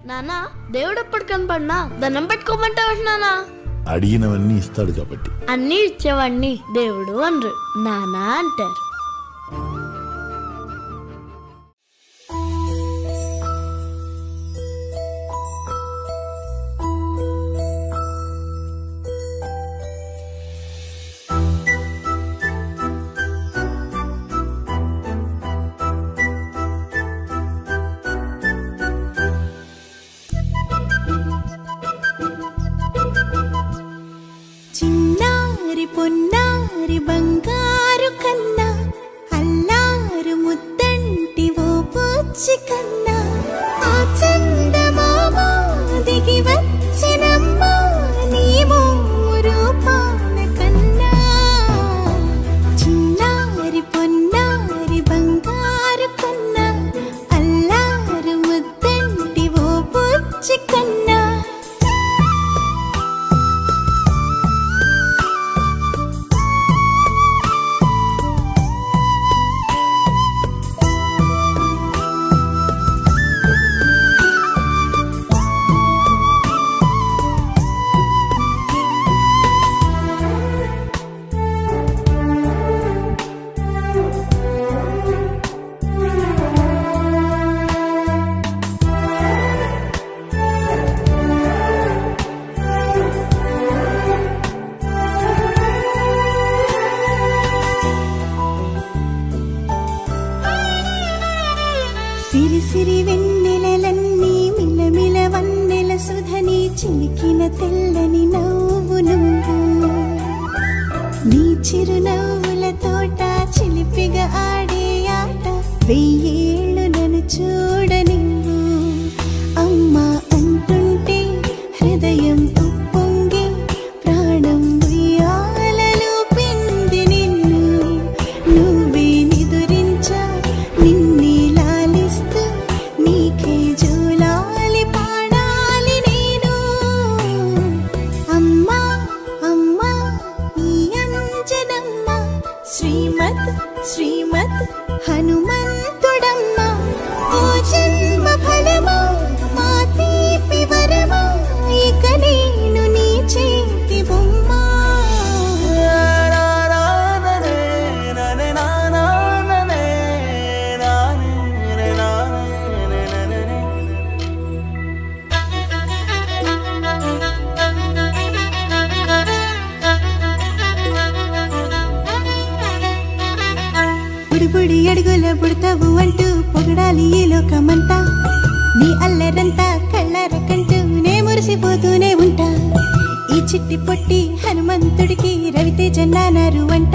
నానా దేవుడు ఎప్పుడు కనపడినా దండం పెట్టుకోమంటావు నానా? అడిగినవన్నీ ఇస్తాడు కాబట్టి. అన్ని ఇచ్చేవాడిని దేవుడు అనరు, నానా అంటారు. చిన్నారి పొన్నారి బంగారు కన్నా, అల్లారు ముద్దంటి ఓ పూచి కన్నా, ఆ చందమామ దిగి వచ్చినమ్మ నీ రూపాల కన్నా. చిన్నారి పొన్నారి బంగారు కన్నా, అల్లారు ముద్దంటి ఓ పూచి కన్నా. సిరి సిరి వెన్నెలలన్నీ మిలమిల వన్నెల సుధని చిలికిన తెల్లని నవ్వు నువ్వు. నీ చిరునవ్వుల తోట చిలిపిగా ఆడే ఆట, వెయ్యేళ్ళు నన్ను చూడ నువ్వు. అమ్మా అంటుంటే హృదయం ఉప్పొంగి ప్రాణం ఉయ్యాలలో పిండి నిన్ను. నువ్వే నిదురించా నిన్నే లాలిస్తూ, నీకే జోలాలి పాడాలి నేను. అమ్మా అమ్మా ఈ అంజనమ్మ, శ్రీమత్ శ్రీమత్ హనుమంతుడమ్మ. ఓ జన్మ ఫలమా మా తీపి వరమా, ఇక నేను నీ చేతి బొమ్మ. బుడిబుడి అడుగుల బుడతావు అంటూ పొగడాలి ఈ లోకమంతా. నీ అల్లరంతా కళ్ళరకంటూ నే మురిసిపోతూనే ఉంటా. ఈ చిట్టి పొట్టి హనుమంతుడికి రవితేజ నాన్నారు అంట.